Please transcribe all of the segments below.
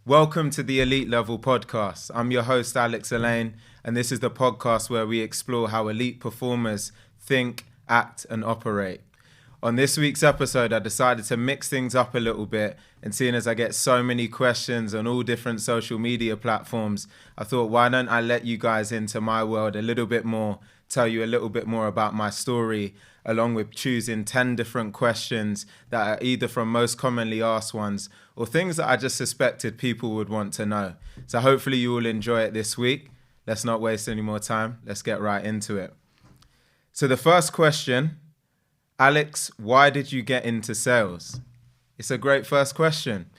Welcome to the Elite Level Podcast. I'm your host, Alex Alleyne, and this is the podcast where we explore how elite performers think, act, and operate. On this week's episode, I decided to mix things up a little bit, and seeing as I get so many questions on all different social media platforms, I thought, why don't I let you guys into my world a little bit more, tell you a little bit more about my story, along with choosing 10 different questions that are either from most commonly asked ones or things that I just suspected people would want to know. So hopefully you will enjoy it this week. Let's not waste any more time. Let's get right into it. So the first question, Alex, why did you get into sales? It's a great first question.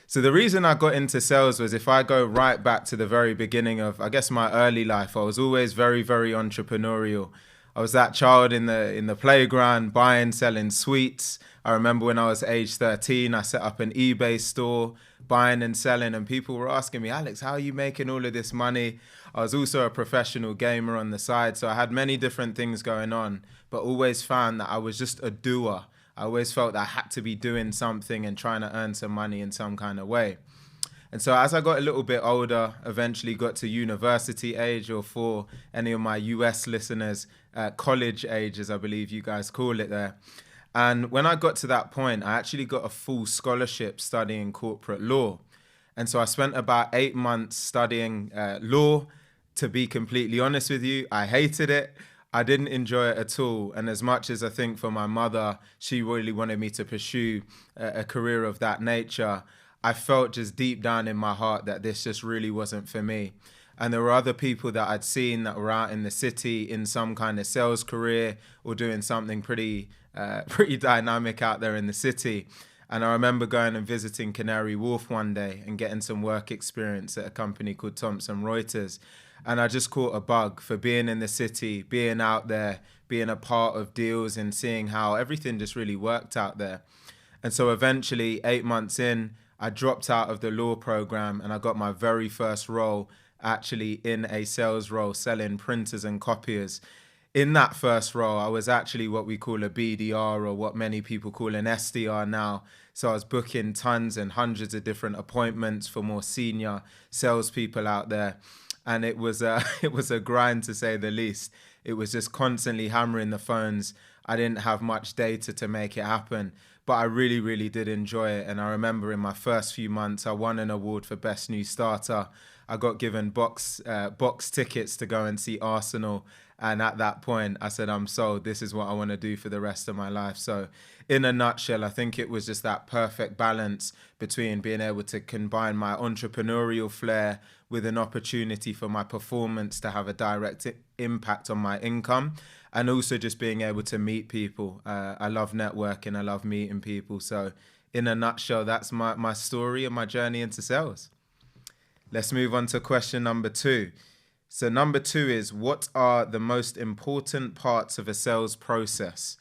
So the reason I got into sales was, if I go right back to the very beginning of, I guess, my early life, I was always very, very entrepreneurial. I was that child in the playground buying, selling sweets. I remember when I was age 13, I set up an eBay store, buying and selling, and people were asking me, Alex, how are you making all of this money? I was also a professional gamer on the side, so I had many different things going on, but always found that I was just a doer. I always felt that I had to be doing something and trying to earn some money in some kind of way. And so as I got a little bit older, eventually got to university age, or for any of my US listeners, college age, as I believe you guys call it there. And when I got to that point, I actually got a full scholarship studying corporate law. And so I spent about 8 months studying law. To be completely honest with you, I hated it. I didn't enjoy it at all. And as much as I think for my mother, she really wanted me to pursue a career of that nature, I felt just deep down in my heart that this just really wasn't for me. And there were other people that I'd seen that were out in the city in some kind of sales career or doing something pretty dynamic out there in the city. And I remember going and visiting Canary Wharf one day and getting some work experience at a company called Thomson Reuters. And I just caught a bug for being in the city, being out there, being a part of deals and seeing how everything just really worked out there. And so eventually, 8 months in, I dropped out of the law program and I got my very first role actually in a sales role, selling printers and copiers. In that first role, I was actually what we call a BDR, or what many people call an SDR now. So I was booking tons and hundreds of different appointments for more senior salespeople out there. And it was a grind, to say the least. It was just constantly hammering the phones. I didn't have much data to make it happen, but I really, really did enjoy it. And I remember in my first few months, I won an award for Best New Starter. I got given box tickets to go and see Arsenal. And at that point, I said, I'm sold. This is what I want to do for the rest of my life. So in a nutshell, I think it was just that perfect balance between being able to combine my entrepreneurial flair with an opportunity for my performance to have a direct impact on my income, and also just being able to meet people. I love networking. I love meeting people. So in a nutshell, that's my story and my journey into sales. Let's move on to question number 2. So number 2 is, what are the most important parts of a sales process?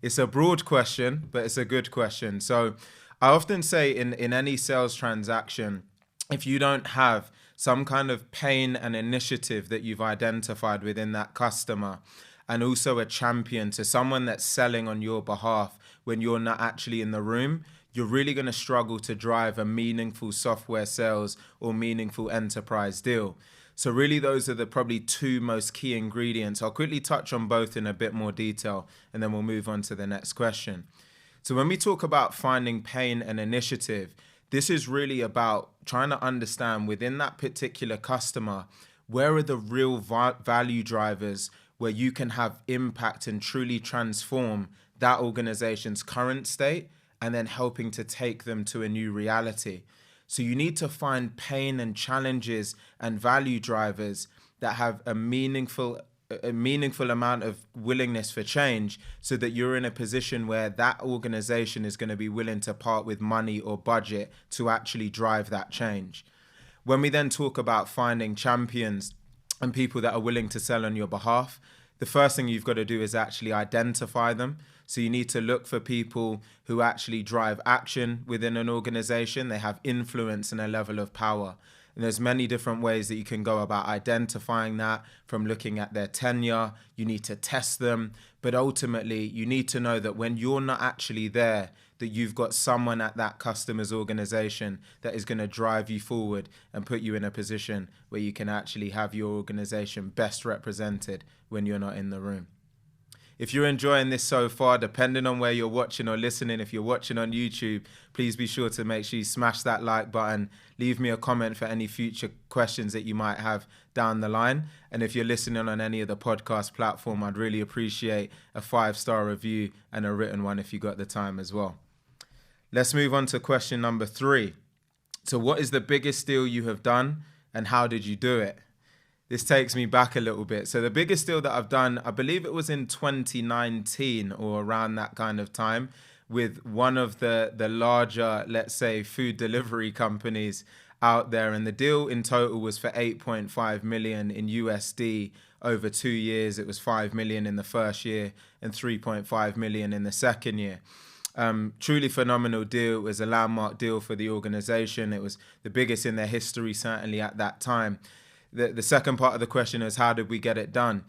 It's a broad question, but it's a good question. So I often say in any sales transaction, if you don't have some kind of pain and initiative that you've identified within that customer, and also a champion to someone that's selling on your behalf when you're not actually in the room, you're really going to struggle to drive a meaningful software sales or meaningful enterprise deal. So really, those are the probably 2 most key ingredients. I'll quickly touch on both in a bit more detail, and then we'll move on to the next question. So when we talk about finding pain and initiative, this is really about trying to understand within that particular customer, where are the real value drivers where you can have impact and truly transform that organization's current state, and then helping to take them to a new reality. So you need to find pain and challenges and value drivers that have a meaningful amount of willingness for change, so that you're in a position where that organization is going to be willing to part with money or budget to actually drive that change. When we then talk about finding champions and people that are willing to sell on your behalf, the first thing you've got to do is actually identify them. So you need to look for people who actually drive action within an organization. They have influence and a level of power. And there's many different ways that you can go about identifying that, from looking at their tenure. You need to test them. But ultimately, you need to know that when you're not actually there, that you've got someone at that customer's organization that is going to drive you forward and put you in a position where you can actually have your organization best represented when you're not in the room. If you're enjoying this so far, depending on where you're watching or listening, if you're watching on YouTube, please be sure to make sure you smash that like button. Leave me a comment for any future questions that you might have down the line. And if you're listening on any of the podcast platform, I'd really appreciate a 5-star review and a written one if you got the time as well. Let's move on to question number 3. So what is the biggest deal you have done and how did you do it? This takes me back a little bit. So the biggest deal that I've done, I believe it was in 2019 or around that kind of time, with one of the larger, let's say, food delivery companies out there. And the deal in total was for 8.5 million in USD over 2 years. It was 5 million in the first year and 3.5 million in the second year. Truly phenomenal deal. It was a landmark deal for the organization. It was the biggest in their history, certainly at that time. The second part of the question is, how did we get it done?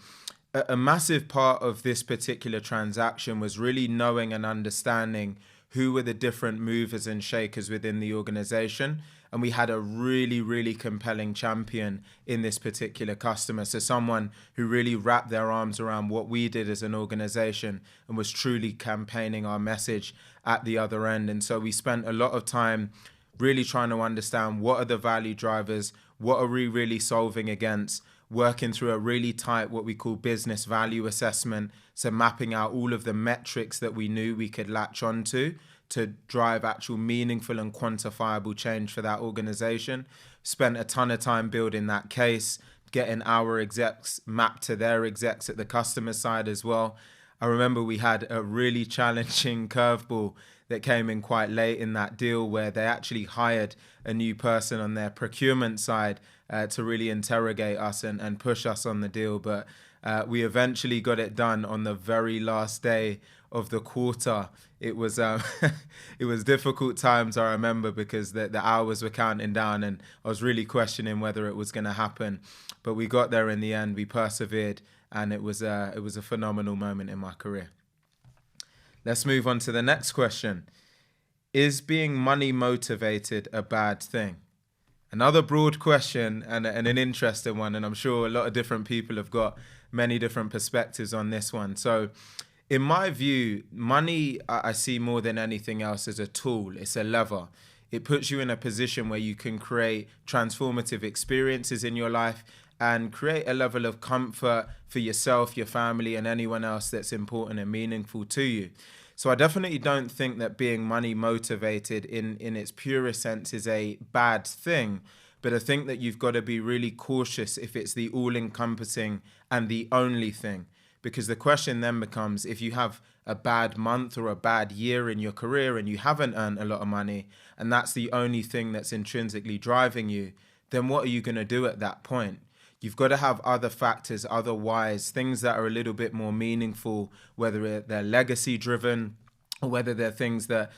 A massive part of this particular transaction was really knowing and understanding who were the different movers and shakers within the organization. And we had a really, really compelling champion in this particular customer. So someone who really wrapped their arms around what we did as an organization and was truly campaigning our message at the other end. And so we spent a lot of time really trying to understand what are the value drivers, what are we really solving against, working through a really tight, what we call business value assessment. So mapping out all of the metrics that we knew we could latch onto to drive actual meaningful and quantifiable change for that organization. Spent a ton of time building that case, getting our execs mapped to their execs at the customer side as well. I remember we had a really challenging curveball that came in quite late in that deal where they actually hired a new person on their procurement side to really interrogate us and push us on the deal. But we eventually got it done on the very last day of the quarter. It was it was difficult times, I remember, because the hours were counting down and I was really questioning whether it was going to happen. But we got there in the end. We persevered, and it was a phenomenal moment in my career. Let's move on to the next question. Is being money motivated a bad thing? Another broad question and an interesting one, and I'm sure a lot of different people have got many different perspectives on this one. So in my view, money, I see more than anything else as a tool. It's a lever. It puts you in a position where you can create transformative experiences in your life and create a level of comfort for yourself, your family, and anyone else that's important and meaningful to you. So I definitely don't think that being money motivated in its purest sense is a bad thing, but I think that you've got to be really cautious if it's the all-encompassing and the only thing. Because the question then becomes, if you have a bad month or a bad year in your career and you haven't earned a lot of money, and that's the only thing that's intrinsically driving you, then what are you going to do at that point? You've got to have other factors, otherwise, things that are a little bit more meaningful, whether they're legacy driven or whether they're things that,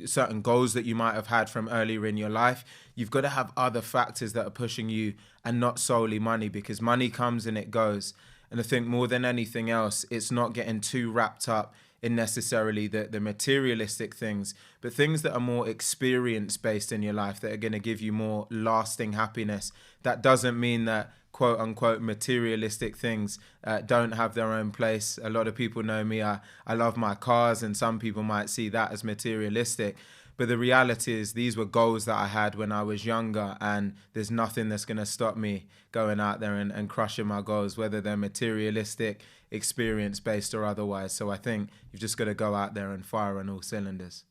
certain goals that you might have had from earlier in your life. You've got to have other factors that are pushing you and not solely money, because money comes and it goes. And I think more than anything else, it's not getting too wrapped up in necessarily the materialistic things, but things that are more experience-based in your life that are going to give you more lasting happiness. That doesn't mean that quote-unquote materialistic things don't have their own place. A lot of people know me. I love my cars, and some people might see that as materialistic. But the reality is these were goals that I had when I was younger, and there's nothing that's going to stop me going out there and crushing my goals, whether they're materialistic, experience-based or otherwise. So I think you've just got to go out there and fire on all cylinders.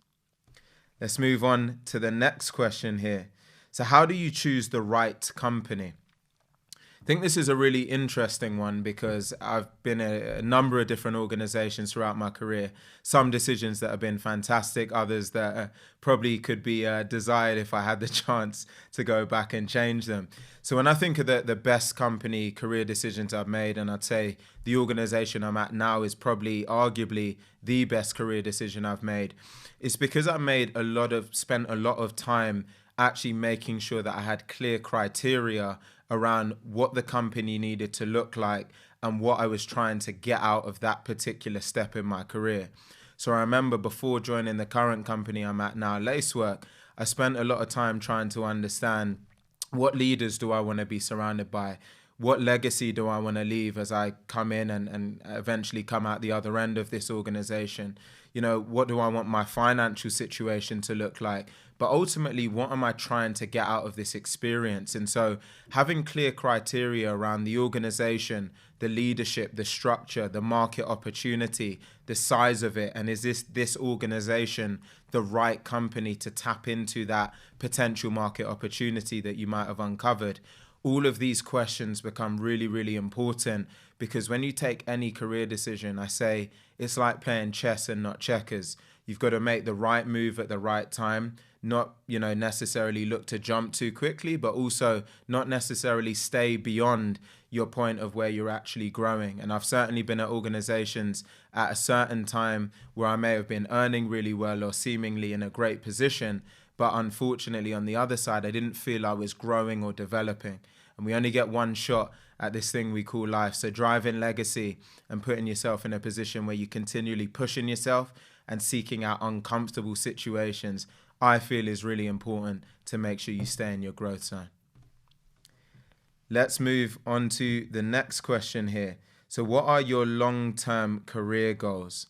Let's move on to the next question here. So how do you choose the right company? I think this is a really interesting one because I've been a number of different organizations throughout my career. Some decisions that have been fantastic, others that probably could be desired if I had the chance to go back and change them. So when I think of the best company career decisions I've made, and I'd say the organization I'm at now is probably arguably the best career decision I've made, it's because I spent a lot of time actually making sure that I had clear criteria around what the company needed to look like and what I was trying to get out of that particular step in my career. So I remember before joining the current company I'm at now, Lacework, I spent a lot of time trying to understand what leaders do I want to be surrounded by? What legacy do I want to leave as I come in and eventually come out the other end of this organization? You know, what do I want my financial situation to look like? But ultimately, what am I trying to get out of this experience? And so having clear criteria around the organization, the leadership, the structure, the market opportunity, the size of it, and is this organization the right company to tap into that potential market opportunity that you might have uncovered? All of these questions become really, really important, because when you take any career decision, I say it's like playing chess and not checkers. You've got to make the right move at the right time, not, necessarily look to jump too quickly, but also not necessarily stay beyond your point of where you're actually growing. And I've certainly been at organizations at a certain time where I may have been earning really well or seemingly in a great position, but unfortunately, on the other side, I didn't feel I was growing or developing. And we only get one shot at this thing we call life. So driving legacy and putting yourself in a position where you're continually pushing yourself and seeking out uncomfortable situations, I feel is really important to make sure you stay in your growth zone. Let's move on to the next question here. So what are your long-term career goals?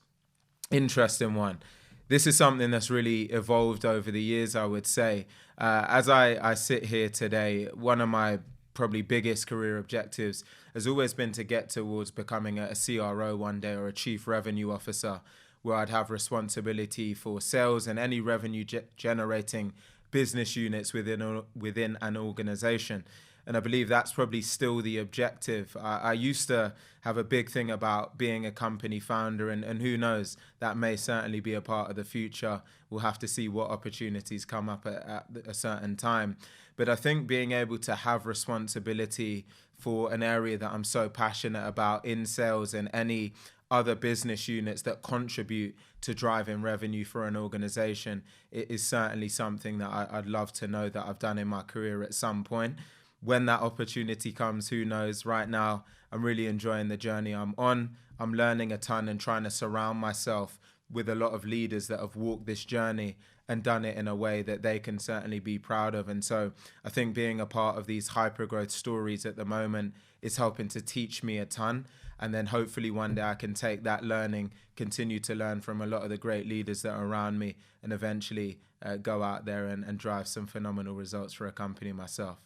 Interesting one. This is something that's really evolved over the years, I would say. As I sit here today, one of my probably biggest career objectives has always been to get towards becoming a CRO one day, or a chief revenue officer, where I'd have responsibility for sales and any revenue generating business units within an organization. And I believe that's probably still the objective. I used to have a big thing about being a company founder, and who knows, that may certainly be a part of the future. We'll have to see what opportunities come up at a certain time. But I think being able to have responsibility for an area that I'm so passionate about in sales and any other business units that contribute to driving revenue for an organization, it is certainly something that I'd love to know that I've done in my career at some point. When that opportunity comes, who knows? Right now, I'm really enjoying the journey I'm on. I'm learning a ton and trying to surround myself with a lot of leaders that have walked this journey and done it in a way that they can certainly be proud of. And so I think being a part of these hypergrowth stories at the moment is helping to teach me a ton. And then hopefully one day I can take that learning, continue to learn from a lot of the great leaders that are around me, and eventually go out there and drive some phenomenal results for a company myself.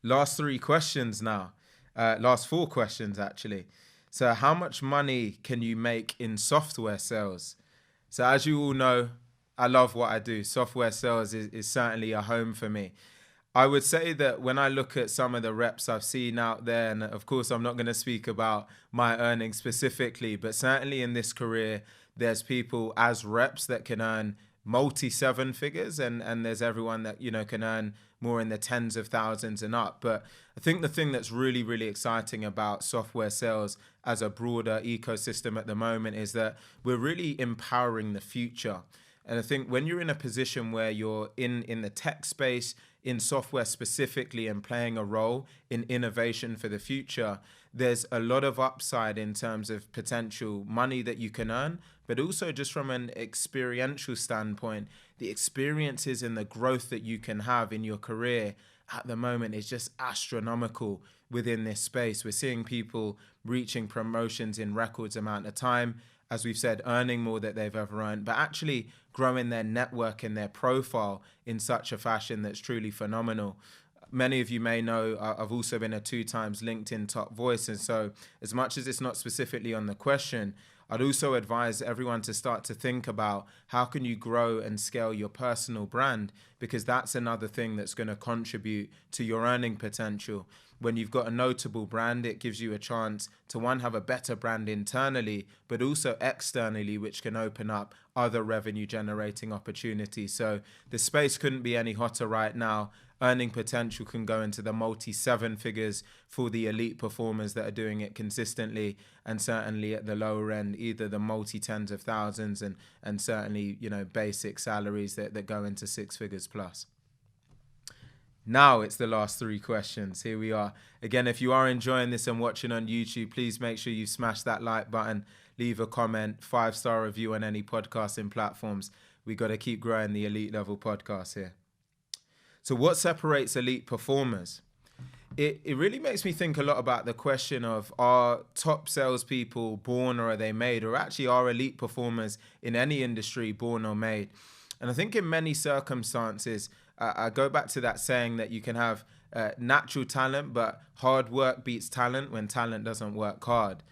Last 3 questions now. Last 4 questions, actually. So how much money can you make in software sales? So as you all know, I love what I do. Software sales is certainly a home for me. I would say that when I look at some of the reps I've seen out there, and of course I'm not going to speak about my earnings specifically, but certainly in this career, there's people as reps that can earn multi-7 figures, and there's everyone that, can earn more in the tens of thousands and up. But I think the thing that's really, really exciting about software sales as a broader ecosystem at the moment is that we're really empowering the future. And I think when you're in a position where you're in the tech space, in software specifically, and playing a role in innovation for the future, there's a lot of upside in terms of potential money that you can earn, but also just from an experiential standpoint, the experiences and the growth that you can have in your career at the moment is just astronomical within this space. We're seeing people reaching promotions in records amount of time, as we've said, earning more than they've ever earned, but actually growing their network and their profile in such a fashion that's truly phenomenal. Many of you may know I've also been a 2 times LinkedIn top voice. And so as much as it's not specifically on the question, I'd also advise everyone to start to think about how can you grow and scale your personal brand, because that's another thing that's going to contribute to your earning potential. When you've got a notable brand, it gives you a chance to, one, have a better brand internally, but also externally, which can open up other revenue generating opportunities. So the space couldn't be any hotter right now. Earning potential can go into the multi-7 figures for the elite performers that are doing it consistently, and certainly at the lower end, either the multi-tens of thousands and certainly, basic salaries that go into 6 figures plus. Now it's the last 3 questions. Here we are. Again, if you are enjoying this and watching on YouTube, please make sure you smash that like button. leave a comment, 5-star review on any podcasting platforms. We got to keep growing the elite level podcast here. So what separates elite performers? It really makes me think a lot about the question of, are top salespeople born or are they made? Or actually, are elite performers in any industry born or made? And I think in many circumstances, I go back to that saying that you can have natural talent, but hard work beats talent when talent doesn't work hard.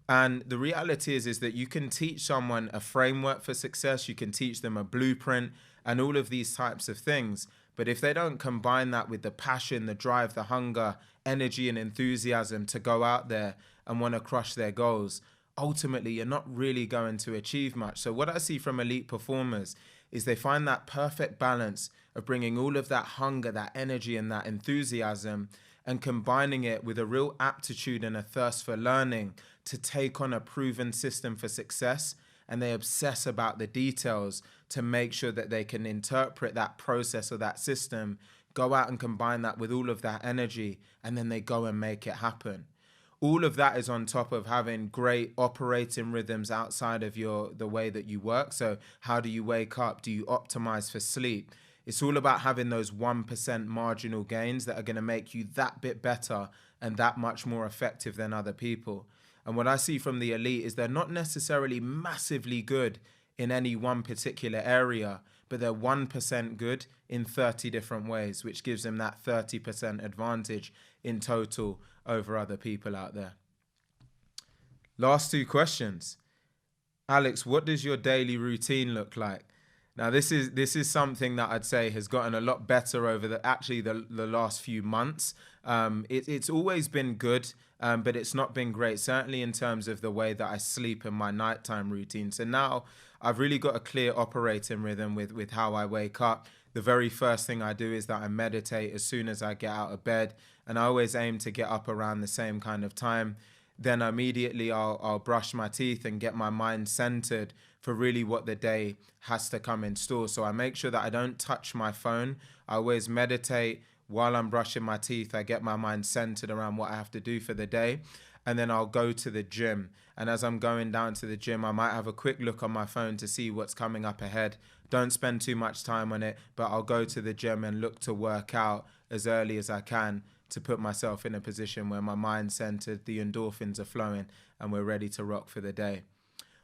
And the reality is that you can teach someone a framework for success, you can teach them a blueprint and all of these types of things. But if they don't combine that with the passion, the drive, the hunger, energy and enthusiasm to go out there and want to crush their goals, ultimately you're not really going to achieve much. So what I see from elite performers is they find that perfect balance of bringing all of that hunger, that energy and that enthusiasm and combining it with a real aptitude and a thirst for learning to take on a proven system for success. And they obsess about the details to make sure that they can interpret that process or that system, go out and combine that with all of that energy, and then they go and make it happen. All of that is on top of having great operating rhythms outside of the way that you work. So how do you wake up? Do you optimize for sleep? It's all about having those 1% marginal gains that are going to make you that bit better and that much more effective than other people. And what I see from the elite is they're not necessarily massively good in any one particular area, but they're 1% good in 30 different ways, which gives them that 30% advantage in total over other people out there. Last 2 questions. Alex, what does your daily routine look like? Now, this is something that I'd say has gotten a lot better over the last few months. It's always been good, but it's not been great, certainly in terms of the way that I sleep and my nighttime routine. So now I've really got a clear operating rhythm with how I wake up. The very first thing I do is that I meditate as soon as I get out of bed, and I always aim to get up around the same kind of time. Then immediately I'll brush my teeth and get my mind centered for really what the day has to come in store. So I make sure that I don't touch my phone. I always meditate while I'm brushing my teeth. I get my mind centered around what I have to do for the day. And then I'll go to the gym. And as I'm going down to the gym, I might have a quick look on my phone to see what's coming up ahead. Don't spend too much time on it, but I'll go to the gym and look to work out as early as I can to put myself in a position where my mind's centered, the endorphins are flowing, and we're ready to rock for the day.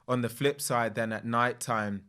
On the flip side, then at nighttime,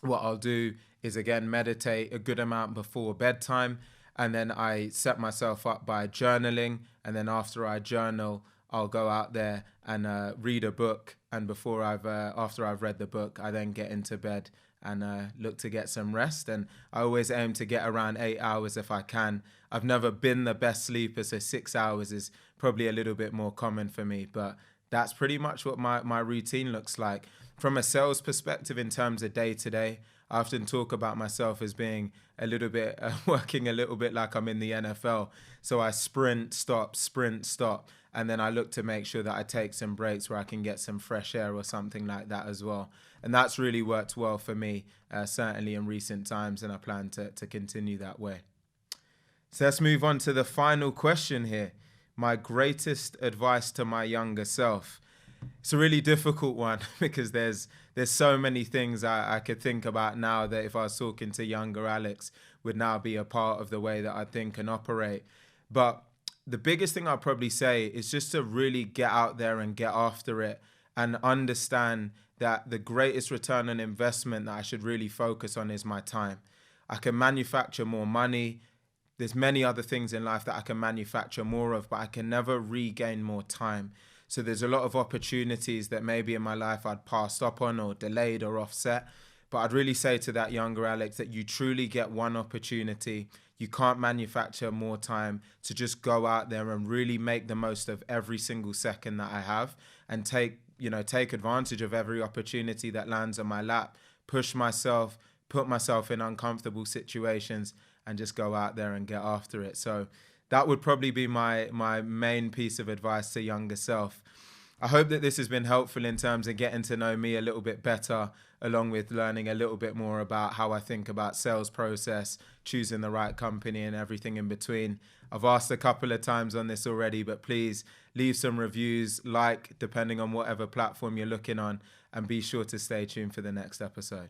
what I'll do is again meditate a good amount before bedtime, and then I set myself up by journaling, and then after I journal, I'll go out there and read a book, and after I've read the book, I then get into bed and look to get some rest. And I always aim to get around 8 hours if I can. I've never been the best sleeper, so 6 hours is probably a little bit more common for me, but that's pretty much what my routine looks like. From a sales perspective, in terms of day to day, I often talk about myself as being a little bit, working a little bit like I'm in the NFL. So I sprint, stop, and then I look to make sure that I take some breaks where I can get some fresh air or something like that as well. And that's really worked well for me, certainly in recent times, and I plan to continue that way. So let's move on to the final question here. My greatest advice to my younger self. It's a really difficult one because there's so many things I could think about now that if I was talking to younger Alex would now be a part of the way that I think and operate. But the biggest thing I'd probably say is just to really get out there and get after it and understand that the greatest return on investment that I should really focus on is my time. I can manufacture more money. There's many other things in life that I can manufacture more of, but I can never regain more time. So there's a lot of opportunities that maybe in my life I'd passed up on or delayed or offset. But I'd really say to that younger Alex that you truly get one opportunity. You can't manufacture more time, to just go out there and really make the most of every single second that I have and take advantage of every opportunity that lands on my lap, push myself, put myself in uncomfortable situations and just go out there and get after it. So that would probably be my main piece of advice to younger self. I hope that this has been helpful in terms of getting to know me a little bit better, along with learning a little bit more about how I think about sales process, choosing the right company and everything in between. I've asked a couple of times on this already, but please leave some reviews, depending on whatever platform you're looking on, and be sure to stay tuned for the next episode.